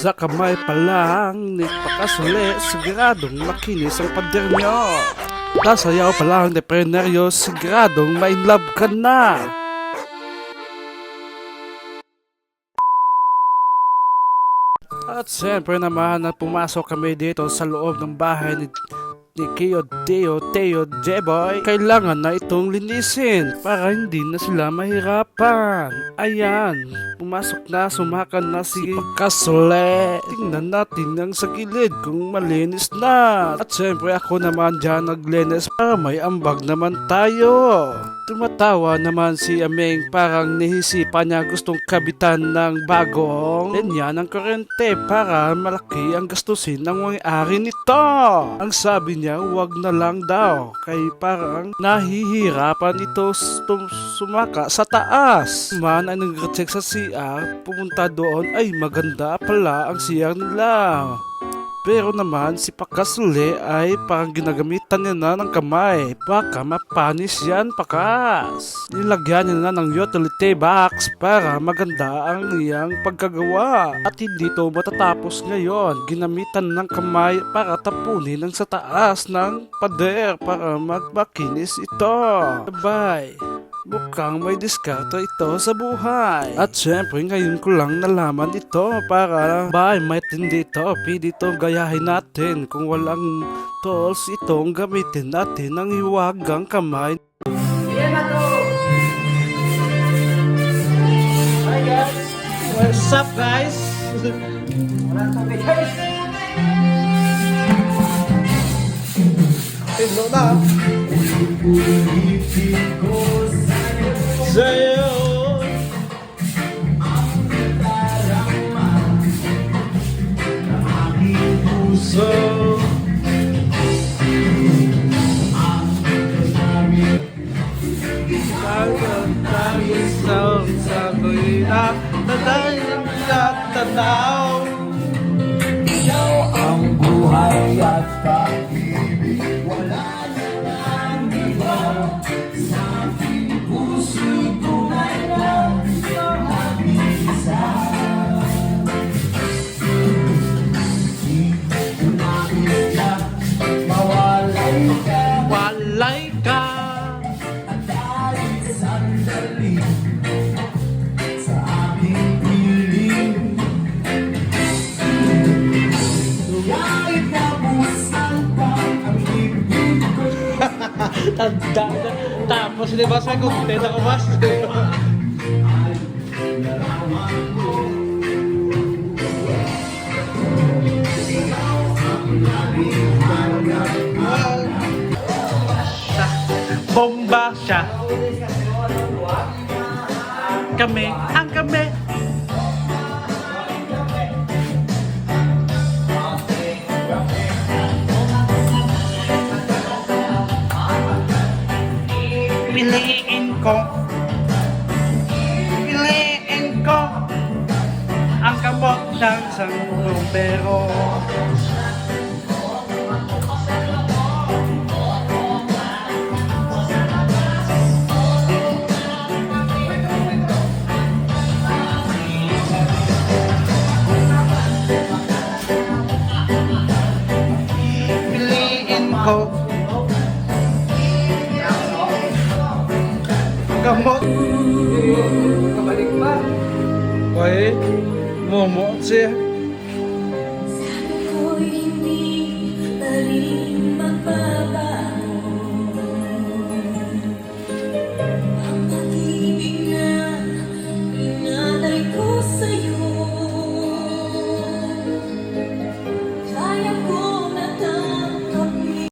Sa kamay pa lang, nagpakasuli, siguradong makinis ang pader nyo. Kasayaw pa lang, depreneryo, siguradong ma-inlove ka na. At siyempre naman na pumasok kami dito sa loob ng bahay ni Keo, Teo, Jeboy. Kailangan na itong linisin para hindi na sila mahirapan. Ayan, pumasok na, sumakan na si Pagkasole. Tingnan natin ang sa gilid kung malinis na. At siyempre ako naman dyan naglinis para may ambag naman tayo. Tumatawa naman si Ameng, parang nihisipan niya gustong kabitan ng bagong linya ng kuryente para malaki ang gastusin ng may-ari nito. Ang sabi niya, wag na lang daw, kay parang nahihirapan ito sumaka sa taas. Man ay nag-check sa CR, pumunta doon, ay maganda pala ang CR nila. Pero naman si Pakasuli ay parang ginagamitan niya na ng kamay. Baka mapanis yan, Pakas. Nilagyan niya na ng utility box para maganda ang iyang pagkagawa. At hindi to matatapos ngayon. Ginamitan ng kamay para tapunin ang sa taas ng pader para magmakinis ito. Bye! Mukhang may diskarte ito sa buhay. At syempre ngayon ko lang nalaman ito para may tindi ito. Pwede itong gayahin natin. Kung walang tools itong gamitin natin ng hiwagang kamay. Hi guys! What's up guys? Hello na! Sa'yo na aking puso sagoy na tanaw. Ikaw ang buhay at pag-ibig, wala na lang iba. Sa aking puso'y tunay lang mag-isa. Di ko nakita, mawalay ka. Walay ka. At dahil sandali sa aking piling, kahit nabusan pa ang ibig ko. Tanda na. Tapos di ba sa content ako mas? Bomba siya. Kami, ang kami. Piliin ko ang kamot ng isang bombero. Piliin ko gamot. Kabalik pa. Oy, momo siya. Sabi ko'y hindi balik.